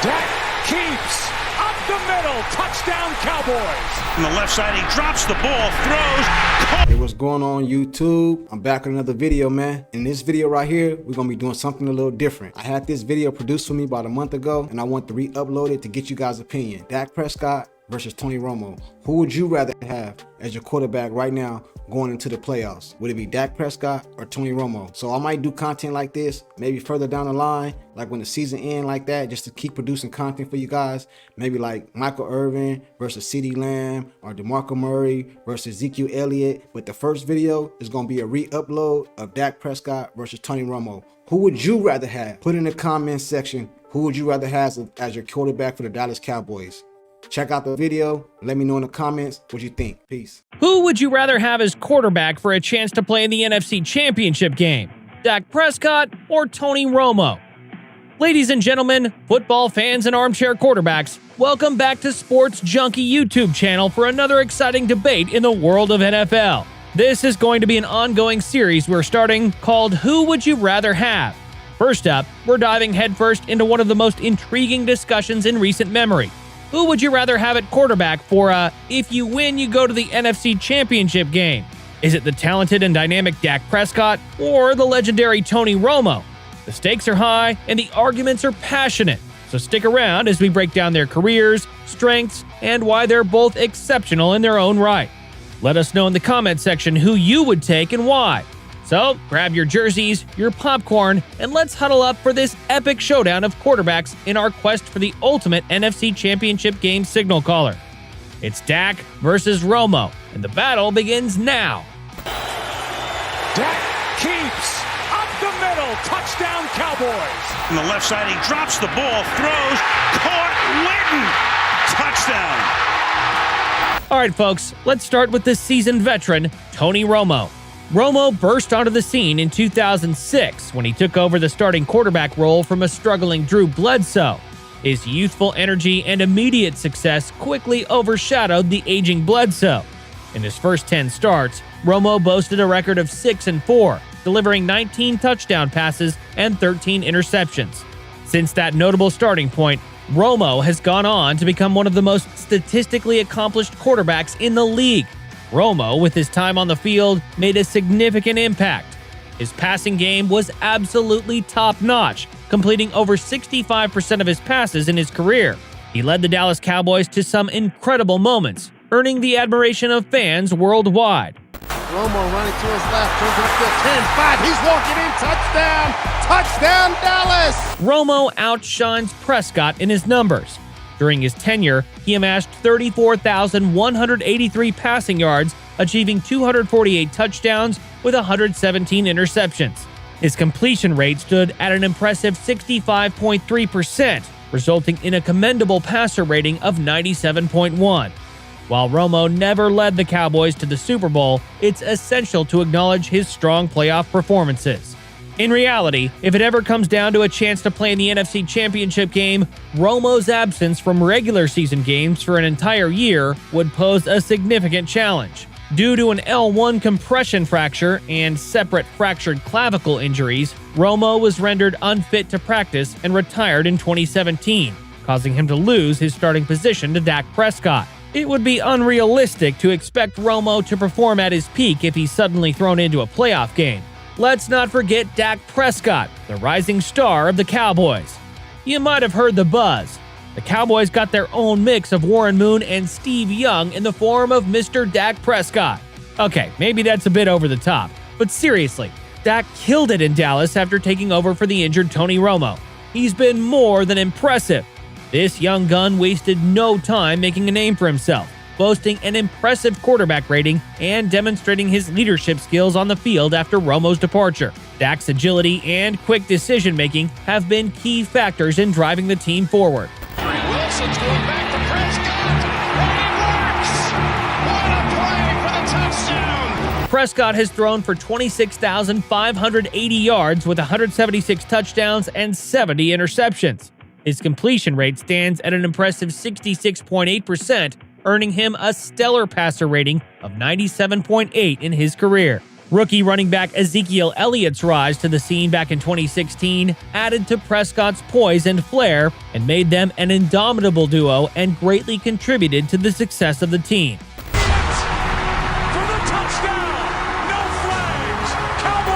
Dak keeps up the middle. Touchdown, Cowboys. On the left side, he drops the ball, throws. Hey, what's going on YouTube? I'm back with another video, man. In this video right here, we're gonna be doing something a little different. I had this video produced for me about a month ago, and I want to re-upload it to get you guys' opinion. Dak Prescott versus Tony Romo. Who would you rather have as your quarterback right now going into the playoffs? Would it be Dak Prescott or Tony Romo? So I might do content like this, maybe further down the line, like when the season ends like that, just to keep producing content for you guys. Maybe like Michael Irvin versus CeeDee Lamb or DeMarco Murray versus Ezekiel Elliott. But the first video is gonna be a re-upload of Dak Prescott versus Tony Romo. Who would you rather have? Put in the comments section, who would you rather have as your quarterback for the Dallas Cowboys? Check out the video. Let me know in the comments what you think. Peace. Who would you rather have as quarterback for a chance to play in the NFC Championship game? Dak Prescott or Tony Romo? Ladies and gentlemen, football fans and armchair quarterbacks, welcome back to Sports Junkie YouTube channel for another exciting debate in the world of NFL. This is going to be an ongoing series we're starting called Who Would You Rather Have? First up, we're diving headfirst into one of the most intriguing discussions in recent memory. Who would you rather have at quarterback for if you win, you go to the NFC Championship game? Is it the talented and dynamic Dak Prescott or the legendary Tony Romo? The stakes are high and the arguments are passionate, so stick around as we break down their careers, strengths, and why they're both exceptional in their own right. Let us know in the comment section who you would take and why. So, grab your jerseys, your popcorn, and let's huddle up for this epic showdown of quarterbacks in our quest for the ultimate NFC Championship game signal caller. It's Dak versus Romo, and the battle begins now. Dak keeps up the middle. Touchdown, Cowboys. On the left side, he drops the ball, throws, caught, Witten. Touchdown. All right, folks, let's start with the seasoned veteran, Tony Romo. Romo burst onto the scene in 2006 when he took over the starting quarterback role from a struggling Drew Bledsoe. His youthful energy and immediate success quickly overshadowed the aging Bledsoe. In his first 10 starts, Romo boasted a record of 6-4, delivering 19 touchdown passes and 13 interceptions. Since that notable starting point, Romo has gone on to become one of the most statistically accomplished quarterbacks in the league. Romo, with his time on the field, made a significant impact. His passing game was absolutely top-notch, completing over 65% of his passes in his career. He led the Dallas Cowboys to some incredible moments, earning the admiration of fans worldwide. Romo running to his left, turns it upfield, 10-5, he's walking in, touchdown! Touchdown, Dallas! Romo outshines Prescott in his numbers. During his tenure, he amassed 34,183 passing yards, achieving 248 touchdowns with 117 interceptions. His completion rate stood at an impressive 65.3%, resulting in a commendable passer rating of 97.1. While Romo never led the Cowboys to the Super Bowl, it's essential to acknowledge his strong playoff performances. In reality, if it ever comes down to a chance to play in the NFC Championship game, Romo's absence from regular season games for an entire year would pose a significant challenge. Due to an L1 compression fracture and separate fractured clavicle injuries, Romo was rendered unfit to practice and retired in 2017, causing him to lose his starting position to Dak Prescott. It would be unrealistic to expect Romo to perform at his peak if he's suddenly thrown into a playoff game. Let's not forget Dak Prescott, the rising star of the Cowboys. You might have heard the buzz. The Cowboys got their own mix of Warren Moon and Steve Young in the form of Mr. Dak Prescott. Okay, maybe that's a bit over the top, but seriously, Dak killed it in Dallas after taking over for the injured Tony Romo. He's been more than impressive. This young gun wasted no time making a name for himself, boasting an impressive quarterback rating and demonstrating his leadership skills on the field after Romo's departure. Dak's agility and quick decision-making have been key factors in driving the team forward. Wilson's going back to Prescott, and it works! What a play for the touchdown! Prescott has thrown for 26,580 yards with 176 touchdowns and 70 interceptions. His completion rate stands at an impressive 66.8%, earning him a stellar passer rating of 97.8 in his career. Rookie running back Ezekiel Elliott's rise to the scene back in 2016 added to Prescott's poise and flair and made them an indomitable duo and greatly contributed to the success of the team.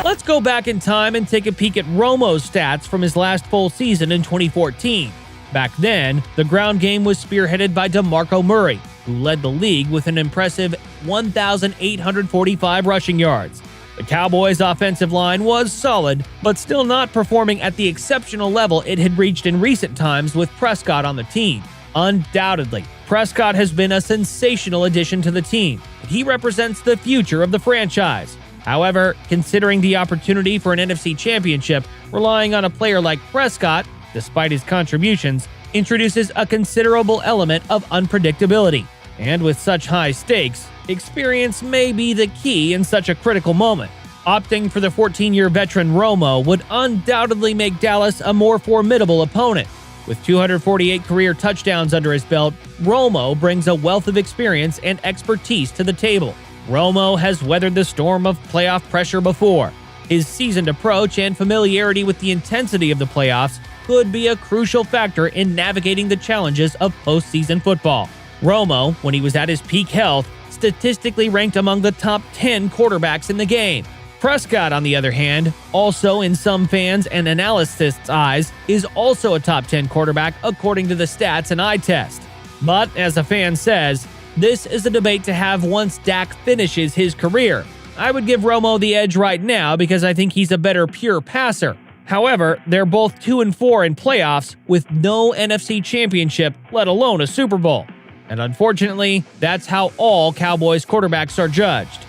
Let's go back in time and take a peek at Romo's stats from his last full season in 2014. Back then, the ground game was spearheaded by DeMarco Murray, who led the league with an impressive 1,845 rushing yards. The Cowboys' offensive line was solid, but still not performing at the exceptional level it had reached in recent times with Prescott on the team. Undoubtedly, Prescott has been a sensational addition to the team, and he represents the future of the franchise. However, considering the opportunity for an NFC championship, relying on a player like Prescott, despite his contributions, introduces a considerable element of unpredictability. And with such high stakes, experience may be the key in such a critical moment. Opting for the 14-year veteran Romo would undoubtedly make Dallas a more formidable opponent. With 248 career touchdowns under his belt, Romo brings a wealth of experience and expertise to the table. Romo has weathered the storm of playoff pressure before. His seasoned approach and familiarity with the intensity of the playoffs could be a crucial factor in navigating the challenges of postseason football. Romo, when he was at his peak health, statistically ranked among the top 10 quarterbacks in the game. Prescott, on the other hand, also in some fans' and analysts' eyes, is also a top 10 quarterback according to the stats and eye test. But, as a fan says, this is a debate to have once Dak finishes his career. I would give Romo the edge right now because I think he's a better pure passer. However, they're both 2-4 in playoffs with no NFC championship, let alone a Super Bowl. And unfortunately, that's how all Cowboys quarterbacks are judged.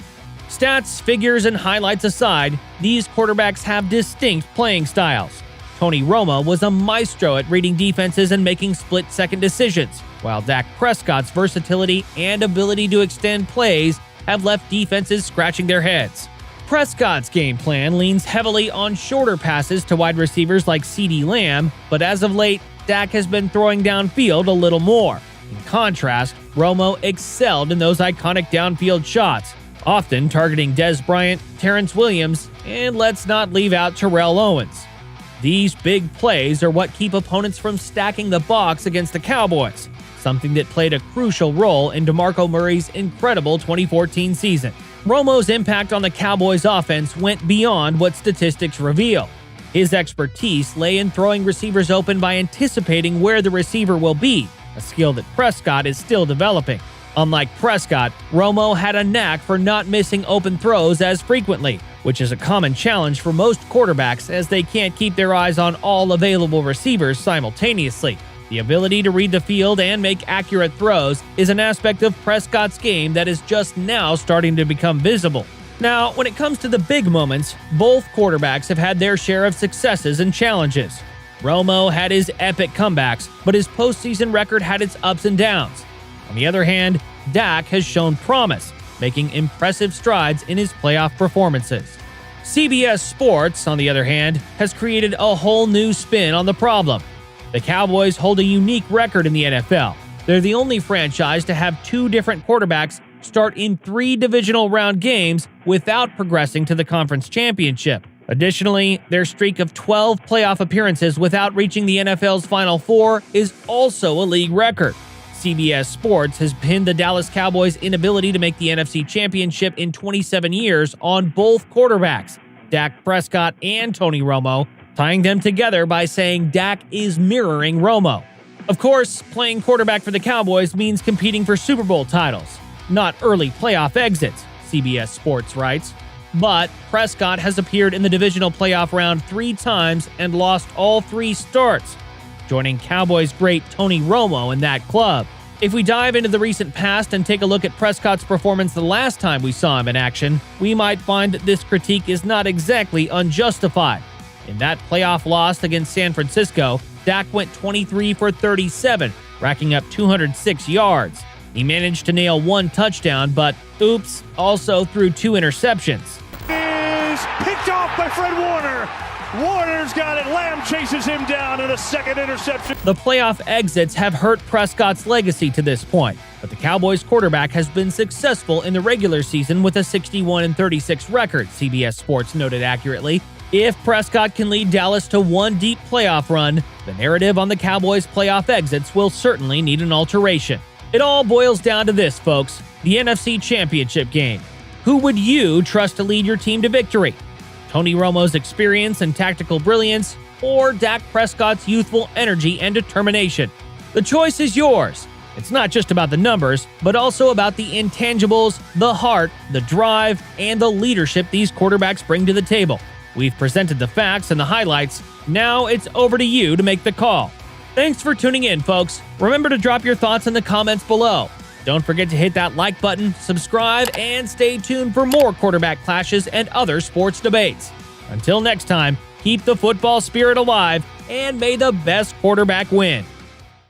Stats, figures, and highlights aside, these quarterbacks have distinct playing styles. Tony Romo was a maestro at reading defenses and making split-second decisions, while Dak Prescott's versatility and ability to extend plays have left defenses scratching their heads. Prescott's game plan leans heavily on shorter passes to wide receivers like CeeDee Lamb, but as of late, Dak has been throwing downfield a little more. In contrast, Romo excelled in those iconic downfield shots, often targeting Dez Bryant, Terrence Williams, and let's not leave out Terrell Owens. These big plays are what keep opponents from stacking the box against the Cowboys, something that played a crucial role in DeMarco Murray's incredible 2014 season. Romo's impact on the Cowboys' offense went beyond what statistics reveal. His expertise lay in throwing receivers open by anticipating where the receiver will be, a skill that Prescott is still developing. Unlike Prescott, Romo had a knack for not missing open throws as frequently, which is a common challenge for most quarterbacks as they can't keep their eyes on all available receivers simultaneously. The ability to read the field and make accurate throws is an aspect of Prescott's game that is just now starting to become visible. Now, when it comes to the big moments, both quarterbacks have had their share of successes and challenges. Romo had his epic comebacks, but his postseason record had its ups and downs. On the other hand, Dak has shown promise, making impressive strides in his playoff performances. CBS Sports, on the other hand, has created a whole new spin on the problem. The Cowboys hold a unique record in the NFL. They're the only franchise to have two different quarterbacks start in 3 divisional round games without progressing to the conference championship. Additionally, their streak of 12 playoff appearances without reaching the NFL's Final Four is also a league record. CBS Sports has pinned the Dallas Cowboys' inability to make the NFC Championship in 27 years on both quarterbacks, Dak Prescott and Tony Romo, tying them together by saying Dak is mirroring Romo. Of course, playing quarterback for the Cowboys means competing for Super Bowl titles, not early playoff exits, CBS Sports writes. But Prescott has appeared in the divisional playoff round 3 times and lost all 3 starts, joining Cowboys great Tony Romo in that club. If we dive into the recent past and take a look at Prescott's performance the last time we saw him in action, we might find that this critique is not exactly unjustified. In that playoff loss against San Francisco, Dak went 23 for 37, racking up 206 yards. He managed to nail 1 touchdown, but oops, also threw 2 interceptions. Is picked off by Fred Warner. Warner's got it. Lamb chases him down in a second interception. The playoff exits have hurt Prescott's legacy to this point. but the Cowboys quarterback has been successful in the regular season with a 61-36 record, CBS Sports noted accurately. If Prescott can lead Dallas to one deep playoff run, the narrative on the Cowboys' playoff exits will certainly need an alteration. It all boils down to this, folks, the NFC Championship game. Who would you trust to lead your team to victory? Tony Romo's experience and tactical brilliance, or Dak Prescott's youthful energy and determination? The choice is yours. It's not just about the numbers, but also about the intangibles, the heart, the drive, and the leadership these quarterbacks bring to the table. We've presented the facts and the highlights. Now it's over to you to make the call. Thanks for tuning in, folks. Remember to drop your thoughts in the comments below. Don't forget to hit that like button, subscribe, and stay tuned for more quarterback clashes and other sports debates. Until next time, keep the football spirit alive, and may the best quarterback win.